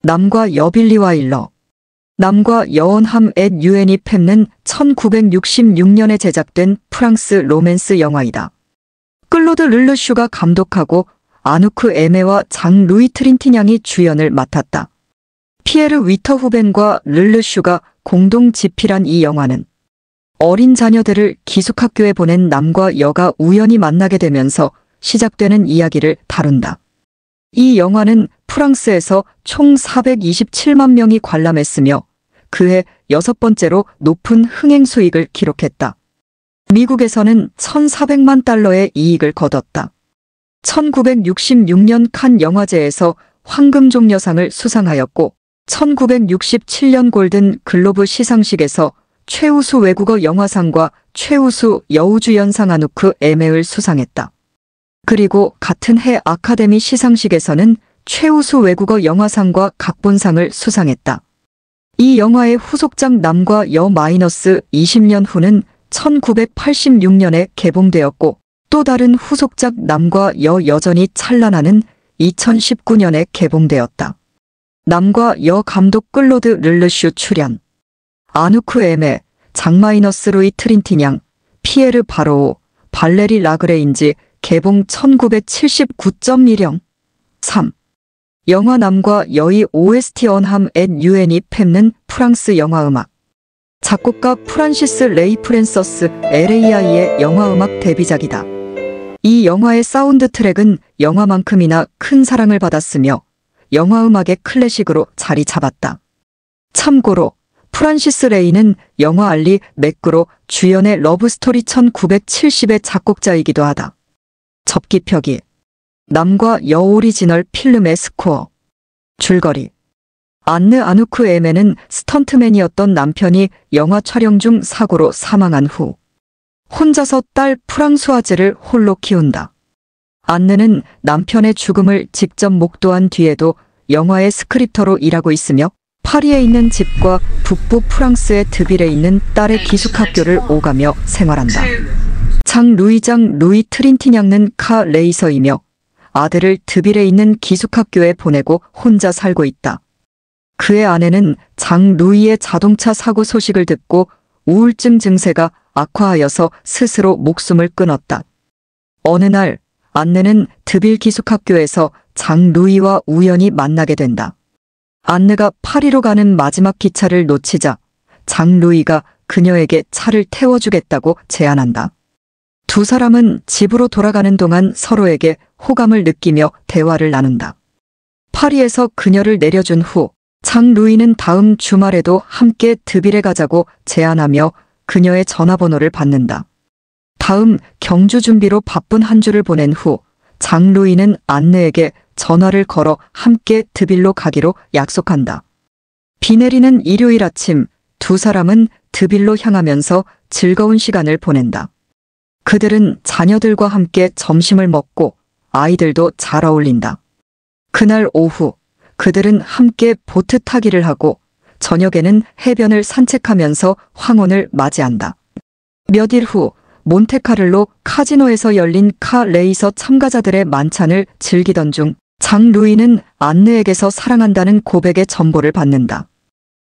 남과 여 빌리 와일러. 남과 여원함 앳 유엔이 팹는 1966년에 제작된 프랑스 로맨스 영화이다. 클로드 르르슈가 감독하고 아누크 에메와 장 루이 트린티냥이 주연을 맡았다. 피에르 위터후벤과 르르슈가 공동 집필한 이 영화는 어린 자녀들을 기숙학교에 보낸 남과 여가 우연히 만나게 되면서 시작되는 이야기를 다룬다. 이 영화는 프랑스에서 총 427만 명이 관람했으며 그해 6번째로 높은 흥행 수익을 기록했다. 미국에서는 1,400만 달러의 이익을 거뒀다. 1966년 칸 영화제에서 황금종려상을 수상하였고 1967년 골든 글로브 시상식에서 최우수 외국어 영화상과 최우수 여우주연상 아누크 에메을 수상했다. 그리고 같은 해 아카데미 시상식에서는 최우수 외국어 영화상과 각본상을 수상했다. 이 영화의 후속작 남과 여 마이너스 20년 후는 1986년에 개봉되었고 또 다른 후속작 남과 여 여전히 찬란하는 2019년에 개봉되었다. 남과 여 감독 클로드 르르슈 출연. 아누크 에메, 장 마이너스 루이 트린티냥, 피에르 바로우, 발레리 라그레인지. 개봉 1979.1형. 3. 영화 남과 여의 OST 언함 앳 유엔이 팹는 프랑스 영화음악. 작곡가 프란시스 레이 프랜서스 LAI의 영화음악 데뷔작이다. 이 영화의 사운드 트랙은 영화만큼이나 큰 사랑을 받았으며 영화음악의 클래식으로 자리 잡았다. 참고로 프란시스 레이는 영화 알리 맥그로 주연의 러브스토리 1970의 작곡자이기도 하다. 접기표기. 남과 여 오리지널 필름의 스코어. 줄거리. 안느 아누크 에메는 스턴트맨이었던 남편이 영화 촬영 중 사고로 사망한 후 혼자서 딸 프랑수아즈를 홀로 키운다. 안느는 남편의 죽음을 직접 목도한 뒤에도 영화의 스크립터로 일하고 있으며 파리에 있는 집과 북부 프랑스의 드빌에 있는 딸의 기숙학교를 오가며 생활한다. 장 루이 트린티냥은 카 레이서이며 아들을 드빌에 있는 기숙학교에 보내고 혼자 살고 있다. 그의 아내는 장 루이의 자동차 사고 소식을 듣고 우울증 증세가 악화하여서 스스로 목숨을 끊었다. 어느 날 안느는 드빌 기숙학교에서 장 루이와 우연히 만나게 된다. 안느가 파리로 가는 마지막 기차를 놓치자 장 루이가 그녀에게 차를 태워주겠다고 제안한다. 두 사람은 집으로 돌아가는 동안 서로에게 호감을 느끼며 대화를 나눈다. 파리에서 그녀를 내려준 후 장 루이는 다음 주말에도 함께 드빌에 가자고 제안하며 그녀의 전화번호를 받는다. 다음 경주 준비로 바쁜 한 주를 보낸 후 장 루이는 안느에게 전화를 걸어 함께 드빌로 가기로 약속한다. 비 내리는 일요일 아침 두 사람은 드빌로 향하면서 즐거운 시간을 보낸다. 그들은 자녀들과 함께 점심을 먹고 아이들도 잘 어울린다. 그날 오후 그들은 함께 보트 타기를 하고 저녁에는 해변을 산책하면서 황혼을 맞이한다. 몇 일 후 몬테카를로 카지노에서 열린 카 레이서 참가자들의 만찬을 즐기던 중 장 루이는 안느에게서 사랑한다는 고백의 전보를 받는다.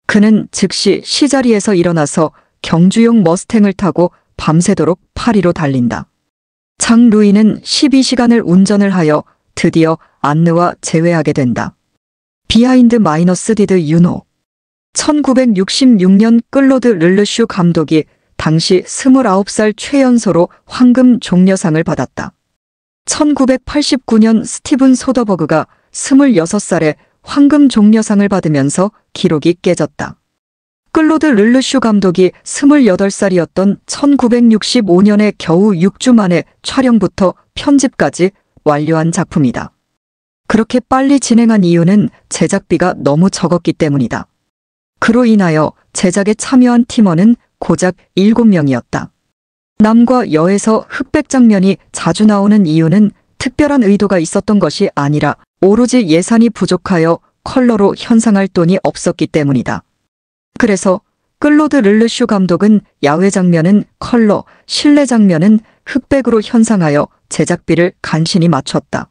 그는 즉시 시자리에서 일어나서 경주용 머스탱을 타고 밤새도록 파리로 달린다. 장 루이는 12시간을 운전을 하여 드디어 안느와 재회하게 된다. 비하인드 마이너스 디드 유노. 1966년 클로드 르르슈 감독이 당시 29살 최연소로 황금 종려상을 받았다. 1989년 스티븐 소더버그가 26살에 황금 종려상을 받으면서 기록이 깨졌다. 클로드 르르슈 감독이 28살이었던 1965년에 겨우 6주 만에 촬영부터 편집까지 완료한 작품이다. 그렇게 빨리 진행한 이유는 제작비가 너무 적었기 때문이다. 그로 인하여 제작에 참여한 팀원은 고작 7명이었다. 남과 여에서 흑백 장면이 자주 나오는 이유는 특별한 의도가 있었던 것이 아니라 오로지 예산이 부족하여 컬러로 현상할 돈이 없었기 때문이다. 그래서 클로드 르르슈 감독은 야외 장면은 컬러, 실내 장면은 흑백으로 현상하여 제작비를 간신히 맞췄다.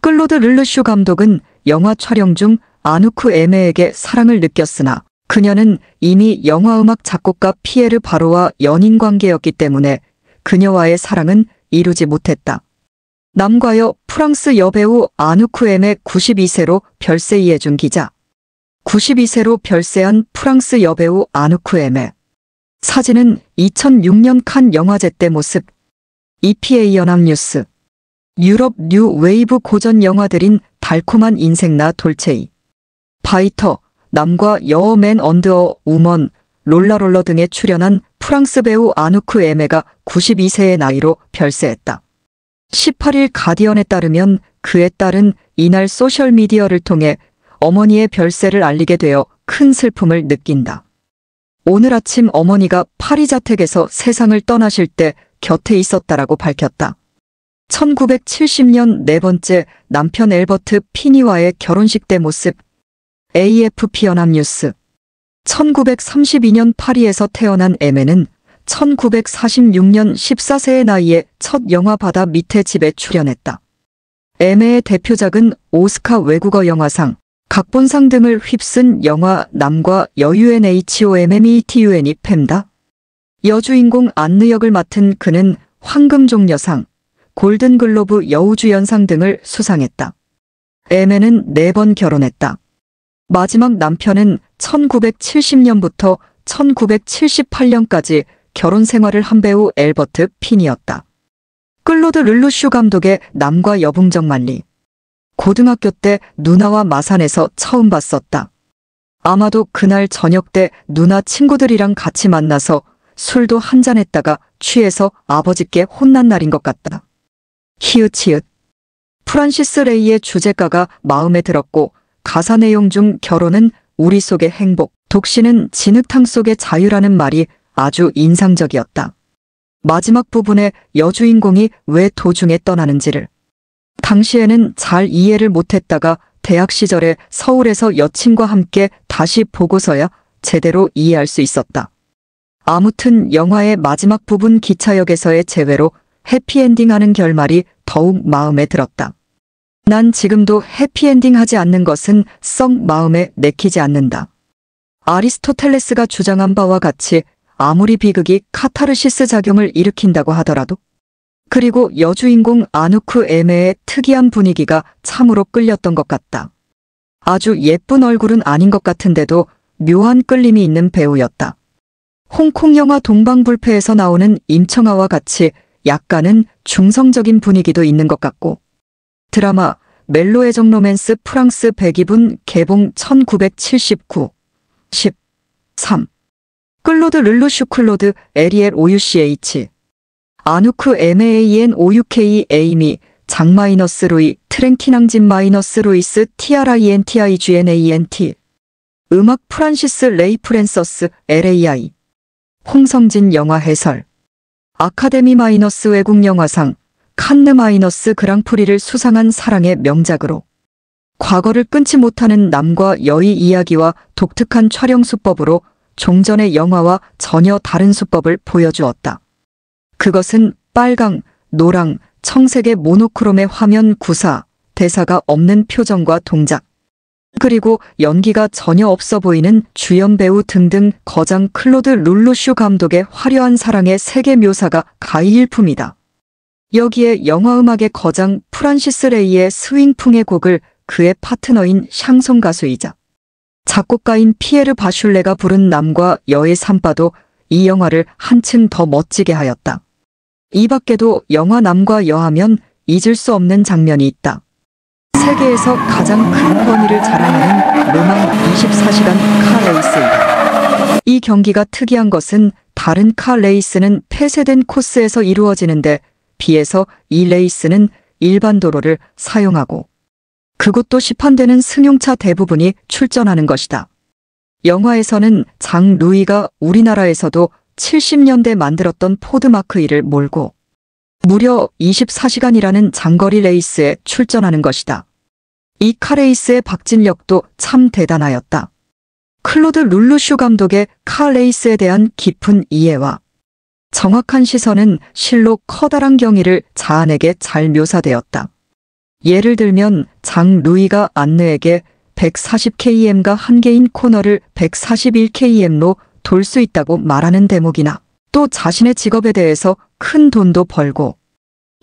클로드 르르슈 감독은 영화 촬영 중 아누크 에메에게 사랑을 느꼈으나 그녀는 이미 영화음악 작곡가 피에르 바로와 연인 관계였기 때문에 그녀와의 사랑은 이루지 못했다. 남과 여 프랑스 여배우 아누크 에메 92세로 별세 이해준 기자. 92세로 별세한 프랑스 여배우 아누크 에메. 사진은 2006년 칸 영화제 때 모습. EPA 연합뉴스. 유럽 뉴 웨이브 고전 영화들인 달콤한 인생나 돌체이. 바이터, 남과 여어 맨 언더 우먼, 롤라롤러 등에 출연한 프랑스 배우 아누크 에메가 92세의 나이로 별세했다. 18일 가디언에 따르면 그의 딸은 이날 소셜미디어를 통해 어머니의 별세를 알리게 되어 큰 슬픔을 느낀다. 오늘 아침 어머니가 파리 자택에서 세상을 떠나실 때 곁에 있었다라고 밝혔다. 1970년 네 번째 남편 엘버트 피니와의 결혼식 때 모습. AFP 연합뉴스. 1932년 파리에서 태어난 에메는 1946년 14세의 나이에 첫 영화 바다 밑에 집에 출연했다. 에메의 대표작은 오스카 외국어 영화상, 각본상 등을 휩쓴 영화 남과 UNHOMMETUN이 팸다. 여주인공 안느 역을 맡은 그는 황금종려상, 골든글로브 여우주연상 등을 수상했다. 에메는 4번 결혼했다. 마지막 남편은 1970년부터 1978년까지 결혼 생활을 한 배우 엘버트 핀이었다. 클로드 르루슈 감독의 남과 여붕정 만리. 고등학교 때 누나와 마산에서 처음 봤었다. 아마도 그날 저녁 때 누나 친구들이랑 같이 만나서 술도 한잔했다가 취해서 아버지께 혼난 날인 것 같다. 히읗히읗. 프란시스 레이의 주제가가 마음에 들었고 가사 내용 중 결혼은 우리 속의 행복, 독신은 진흙탕 속의 자유라는 말이 아주 인상적이었다. 마지막 부분에 여주인공이 왜 도중에 떠나는지를. 당시에는 잘 이해를 못했다가 대학 시절에 서울에서 여친과 함께 다시 보고서야 제대로 이해할 수 있었다. 아무튼 영화의 마지막 부분 기차역에서의 재회로 해피엔딩하는 결말이 더욱 마음에 들었다. 난 지금도 해피엔딩 하지 않는 것은 썩 마음에 내키지 않는다. 아리스토텔레스가 주장한 바와 같이 아무리 비극이 카타르시스 작용을 일으킨다고 하더라도. 그리고 여주인공 아누크 에메의 특이한 분위기가 참으로 끌렸던 것 같다. 아주 예쁜 얼굴은 아닌 것 같은데도 묘한 끌림이 있는 배우였다. 홍콩 영화 동방불패에서 나오는 임청아와 같이 약간은 중성적인 분위기도 있는 것 같고. 드라마 멜로애정 로맨스 프랑스 102분 개봉 1979 13 클로드 르루슈 클로드 에리엘 OUCH 아누크 MAEN OUK 에이미 장 마이너스 루이 트랭키낭진 마이너스 루이스 TRINTIGNAENT 음악 프란시스 레이 프랜서스 LAI 홍성진 영화 해설 아카데미 마이너스 외국 영화상 칸느 마이너스 그랑프리를 수상한 사랑의 명작으로 과거를 끊지 못하는 남과 여의 이야기와 독특한 촬영 수법으로 종전의 영화와 전혀 다른 수법을 보여주었다. 그것은 빨강, 노랑, 청색의 모노크롬의 화면 구사, 대사가 없는 표정과 동작, 그리고 연기가 전혀 없어 보이는 주연 배우 등등 거장 클로드 룰루슈 감독의 화려한 사랑의 세계 묘사가 가히일품이다. 여기에 영화음악의 거장 프란시스 레이의 스윙풍의 곡을 그의 파트너인 샹송 가수이자 작곡가인 피에르 바슐레가 부른 남과 여의 삼바도 이 영화를 한층 더 멋지게 하였다. 이 밖에도 영화 남과 여하면 잊을 수 없는 장면이 있다. 세계에서 가장 큰 권위를 자랑하는 르망 24시간 카 레이스이다. 이 경기가 특이한 것은 다른 카 레이스는 폐쇄된 코스에서 이루어지는데 비해서 이 레이스는 일반 도로를 사용하고 그곳도 시판되는 승용차 대부분이 출전하는 것이다. 영화에서는 장 루이가 우리나라에서도 70년대 만들었던 포드 마크 1을 몰고 무려 24시간이라는 장거리 레이스에 출전하는 것이다. 이 카레이스의 박진력도 참 대단하였다. 클로드 룰루슈 감독의 카레이스에 대한 깊은 이해와 정확한 시선은 실로 커다란 경위를 자아내게 잘 묘사되었다. 예를 들면 장 루이가 안느에게 140km가 한계인 코너를 141km로 돌 수 있다고 말하는 대목이나 또 자신의 직업에 대해서 큰 돈도 벌고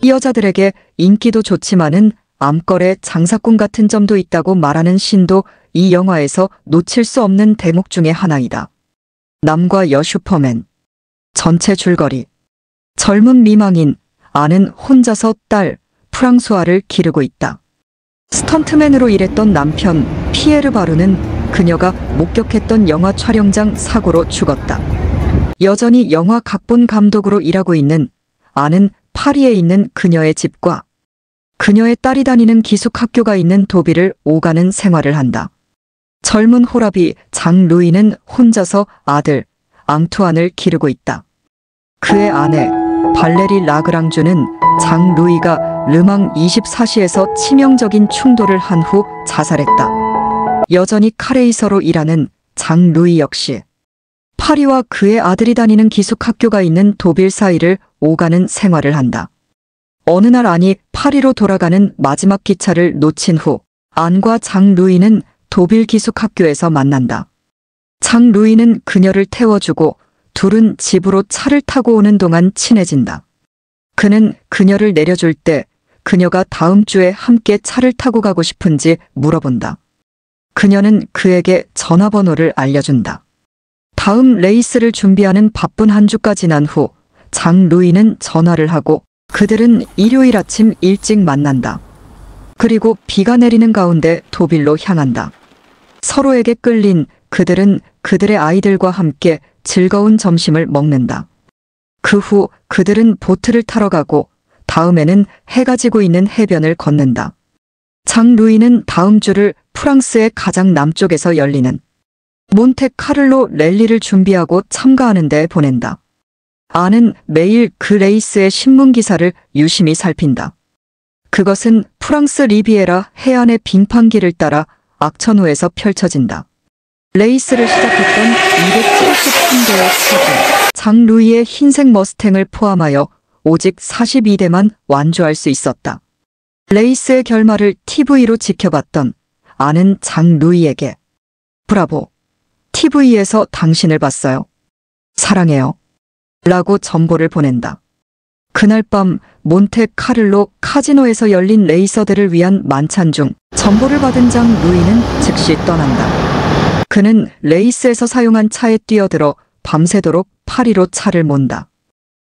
이 여자들에게 인기도 좋지만은 암거래 장사꾼 같은 점도 있다고 말하는 신도 이 영화에서 놓칠 수 없는 대목 중의 하나이다. 남과 여 슈퍼맨. 전체 줄거리. 젊은 미망인 아는 혼자서 딸 프랑수아를 기르고 있다. 스턴트맨으로 일했던 남편 피에르 바루는 그녀가 목격했던 영화 촬영장 사고로 죽었다. 여전히 영화 각본 감독으로 일하고 있는 아는 파리에 있는 그녀의 집과 그녀의 딸이 다니는 기숙학교가 있는 도비를 오가는 생활을 한다. 젊은 호랍이 장 루이는 혼자서 아들 앙투안을 기르고 있다. 그의 아내 발레리 라그랑주는 장 루이가 르망 24시에서 치명적인 충돌을 한 후 자살했다. 여전히 카레이서로 일하는 장 루이 역시 파리와 그의 아들이 다니는 기숙학교가 있는 도빌 사이를 오가는 생활을 한다. 어느 날 안이 파리로 돌아가는 마지막 기차를 놓친 후 안과 장 루이는 도빌 기숙학교에서 만난다. 장 루이는 그녀를 태워주고 둘은 집으로 차를 타고 오는 동안 친해진다. 그는 그녀를 내려줄 때 그녀가 다음 주에 함께 차를 타고 가고 싶은지 물어본다. 그녀는 그에게 전화번호를 알려준다. 다음 레이스를 준비하는 바쁜 한 주가 지난 후 장 루이는 전화를 하고 그들은 일요일 아침 일찍 만난다. 그리고 비가 내리는 가운데 도빌로 향한다. 서로에게 끌린 그들은 그들의 아이들과 함께 즐거운 점심을 먹는다. 그 후 그들은 보트를 타러 가고 다음에는 해가 지고 있는 해변을 걷는다. 장 루이는 다음 주를 프랑스의 가장 남쪽에서 열리는 몬테카를로 랠리를 준비하고 참가하는 데 보낸다. 아는 매일 그 레이스의 신문기사를 유심히 살핀다. 그것은 프랑스 리비에라 해안의 빙판길을 따라 악천후에서 펼쳐진다. 레이스를 시작했던 273대의 차주 장 루이의 흰색 머스탱을 포함하여 오직 42대만 완주할 수 있었다. 레이스의 결말을 TV로 지켜봤던 아는 장 루이에게 브라보, TV에서 당신을 봤어요. 사랑해요. 라고 전보를 보낸다. 그날 밤 몬테카를로 카지노에서 열린 레이서들을 위한 만찬 중 전보를 받은 장 루이는 즉시 떠난다. 그는 레이스에서 사용한 차에 뛰어들어 밤새도록 파리로 차를 몬다.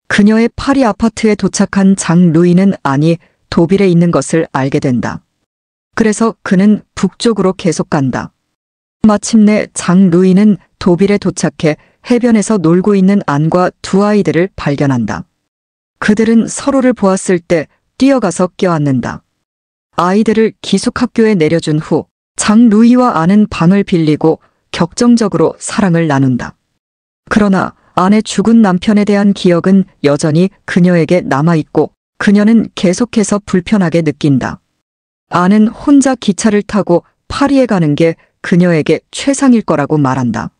그녀의 파리 아파트에 도착한 장 루이는 아니 도빌에 있는 것을 알게 된다. 그래서 그는 북쪽으로 계속 간다. 마침내 장 루이는 도빌에 도착해 해변에서 놀고 있는 안과 두 아이들을 발견한다. 그들은 서로를 보았을 때 뛰어가서 껴안는다. 아이들을 기숙학교에 내려준 후 장 루이와 안은 방을 빌리고 격정적으로 사랑을 나눈다. 그러나 아내 죽은 남편에 대한 기억은 여전히 그녀에게 남아있고 그녀는 계속해서 불편하게 느낀다. 안은 혼자 기차를 타고 파리에 가는 게 그녀에게 최상일 거라고 말한다.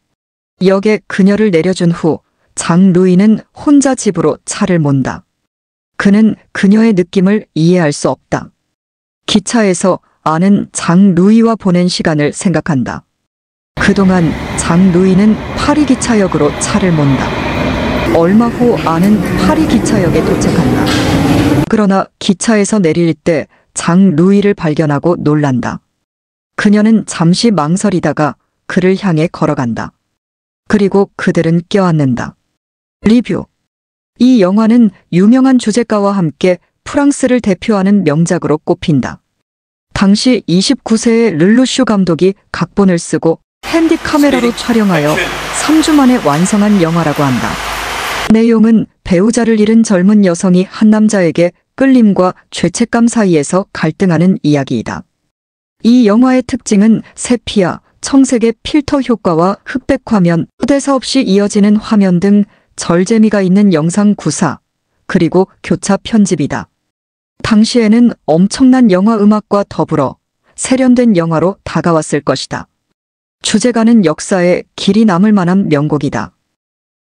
역에 그녀를 내려준 후 장 루이는 혼자 집으로 차를 몬다. 그는 그녀의 느낌을 이해할 수 없다. 기차에서 아는 장 루이와 보낸 시간을 생각한다. 그동안 장 루이는 파리 기차역으로 차를 몬다. 얼마 후 아는 파리 기차역에 도착한다. 그러나 기차에서 내릴 때 장 루이를 발견하고 놀란다. 그녀는 잠시 망설이다가 그를 향해 걸어간다. 그리고 그들은 껴안는다. 리뷰. 이 영화는 유명한 주제가와 함께 프랑스를 대표하는 명작으로 꼽힌다. 당시 29세의 르루슈 감독이 각본을 쓰고 핸디 카메라로 촬영하여 3주 만에 완성한 영화라고 한다. 내용은 배우자를 잃은 젊은 여성이 한 남자에게 끌림과 죄책감 사이에서 갈등하는 이야기이다. 이 영화의 특징은 세피아, 청색의 필터 효과와 흑백 화면, 대사 없이 이어지는 화면 등 절재미가 있는 영상 구사, 그리고 교차 편집이다. 당시에는 엄청난 영화 음악과 더불어 세련된 영화로 다가왔을 것이다. 주제가는 역사에 길이 남을 만한 명곡이다.